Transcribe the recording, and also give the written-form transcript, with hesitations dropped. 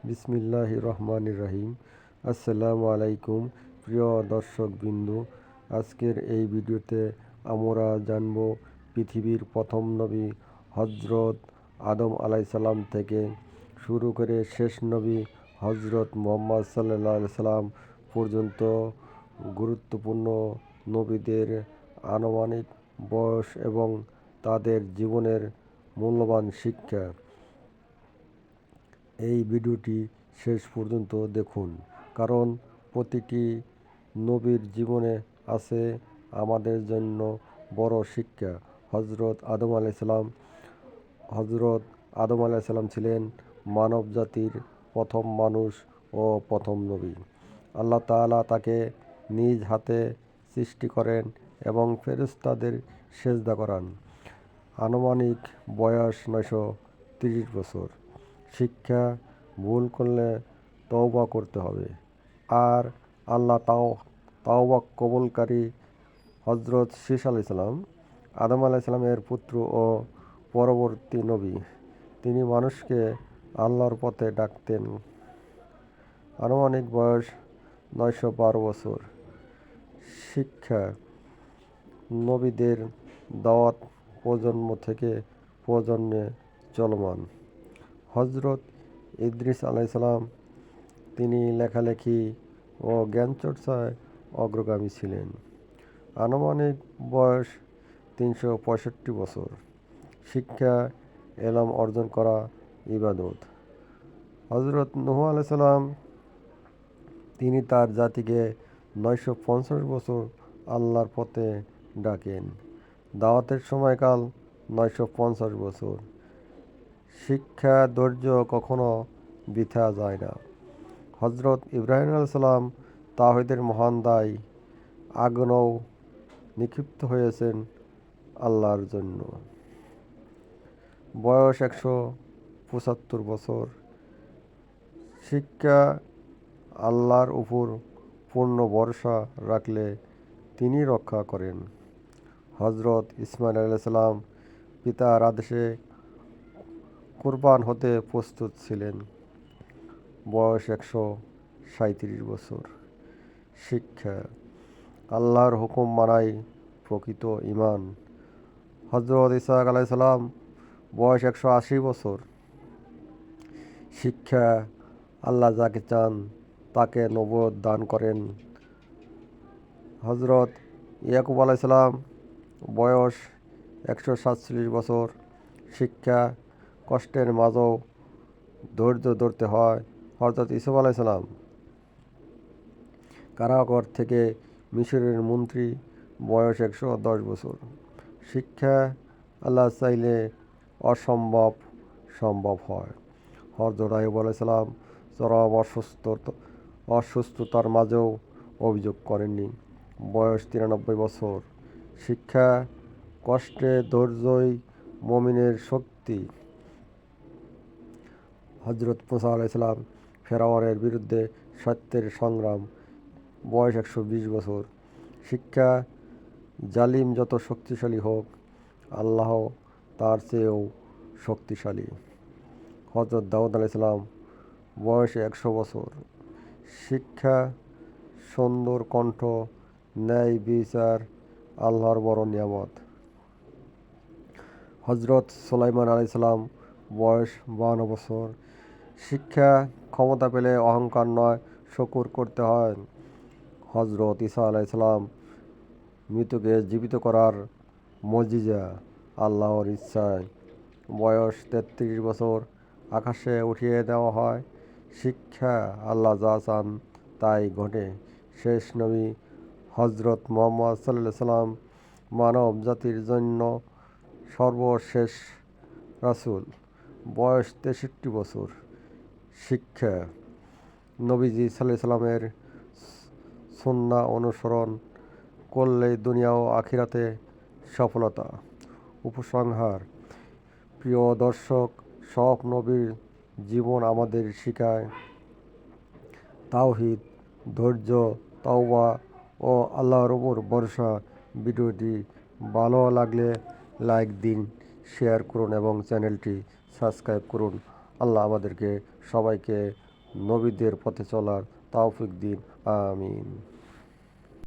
বিসমিল্লাহির রহমানির রহিম। আসসালামু আলাইকুম প্রিয় দর্শকবৃন্দু। আজকের এই ভিডিওতে আমরা জানব পৃথিবীর প্রথম নবী হজরত আদম আলাইসাল্লাম থেকে শুরু করে শেষ নবী হজরত মুহাম্মদ সাল্লাল্লাহু আলাইহি সাল্লাম পর্যন্ত গুরুত্বপূর্ণ নবীদের আনুমানিক বয়স এবং তাদের জীবনের মূল্যবান শিক্ষা। এই ভিডিওটি শেষ পর্যন্ত দেখুন, কারণ প্রতিটি নবীর জীবনে আছে আমাদের জন্য বড় শিক্ষা। হজরত আদম আলাইসাল্লাম ছিলেন মানব জাতির প্রথম মানুষ ও প্রথম নবী। আল্লাহ তাআলা তাকে নিজ হাতে সৃষ্টি করেন এবং ফেরেশতাদের সেজদা করান। আনুমানিক বয়স 930 বছর। শিক্ষা: ভুল করলে তওবা করতে হবে, আর আল্লাহ তাওবা কবুলকারী। হজরত শীস আলাইসাল্লাম আদম আলাইসাল্লামের পুত্র ও পরবর্তী নবী। তিনি মানুষকে আল্লাহর পথে ডাকতেন। আনুমানিক বয়স 912 বছর। শিক্ষা: নবীদের দাওয়াত প্রজন্ম থেকে প্রজন্মে চলমান। হজরত ইদ্রিস আলাইসাল্লাম তিনি লেখালেখি ও জ্ঞানচর্চায় অগ্রগামী ছিলেন। আনুমানিক বয়স 365 বছর। শিক্ষা: এলম অর্জন করা ইবাদত। হজরত নূহ আলাইসাল্লাম তিনি তার জাতিকে 950 বছর আল্লাহর পথে ডাকেন। দাওয়াতের সময়কাল 950 বছর। শিক্ষা: ধৈর্য কখনো বৃথা যায় না। হজরত ইব্রাহিম আলাইসাল্লাম তাওহীদের মহান দায়, আগুনেও নিক্ষিপ্ত হয়েছেন আল্লাহর জন্য। বয়স 175 বছর। শিক্ষা: আল্লাহর উপর পূর্ণ ভরসা রাখলে তিনি রক্ষা করেন। হজরত ইসমাইল আলাইসাল্লাম পিতার আদেশে কুরবান হতে প্রস্তুত ছিলেন। বয়স 137 বছর। শিক্ষা: আল্লাহর হুকুম মানাই প্রকৃত ঈমান। হজরত ইসহাক আলাইসাল্লাম বয়স 180 বছর। শিক্ষা: আল্লাহ যাকে চান তাকে নবুয়ত দান করেন। হজরত ইয়াকুব আলাইসাল্লাম বয়স 147 বছর। শিক্ষা: কষ্টের মাঝেও ধৈর্য ধরতে হয়। হজরত ইউসুফ আলাইসাল্লাম কারাগার থেকে মিশরের মন্ত্রী। বয়স 110 বছর। শিক্ষা: আল্লাহ চাইলে অসম্ভব সম্ভব হয়। হজরত আইয়ুব আলাইসাল্লাম চরম অসুস্থতার মাঝেও অভিযোগ করেননি। বয়স 93 বছর। শিক্ষা: কষ্টে ধৈর্যই মুমিনের শক্তি। হজরত মুসা আলাইসাল্লাম ফেরাউনের বিরুদ্ধে সত্যের সংগ্রাম। বয়স 120 বছর। শিক্ষা: জালিম যত শক্তিশালী হোক, আল্লাহ তার চেয়েও শক্তিশালী। হজরত দাউদ আলাইসাল্লাম বয়স 100 বছর। শিক্ষা: সুন্দর কণ্ঠ, ন্যায় বিচার আল্লাহর বড় নিয়ামত। হজরত সুলাইমান আলাইসাল্লাম বয়স 52 বছর। শিক্ষা: ক্ষমতা পেলে অহংকার নয়, শুকর করতে হয়। হজরত ঈসা আলাইসাল্লাম মৃতকে জীবিত করার মুজিজা আল্লাহর ইচ্ছায়। বয়স 33 বছর। আকাশে উঠিয়ে দেওয়া হয়। শিক্ষা: আল্লাহ যা চান তাই ঘটে। শেষ নবী হজরত মুহাম্মদ সাল্লাল্লাহু আলাইহি সাল্লাম মানব জাতির জন্য সর্বশেষ রাসূল। বয়স 63 বছর। শিক্ষা: নবীজি সাল্লাল্লাহু আলাইহি সাল্লামের সুন্নাহ অনুসরণ করলেই দুনিয়া ও আখিরাতে সফলতা। উপসংহার: প্রিয় দর্শক, সব নবীর জীবন আমাদের শিখায় তাওহীদ, ধৈর্য, তওবা ও আল্লাহর উপর ভরসা। ভিডিওটি ভালো লাগলে লাইক দিন, শেয়ার করুন এবং চ্যানেলটি সাবস্ক্রাইব করুন। আল্লাহ আমাদেরকে সবাইকে নবীদের পথে চলার তৌফিক দিন। আমিন।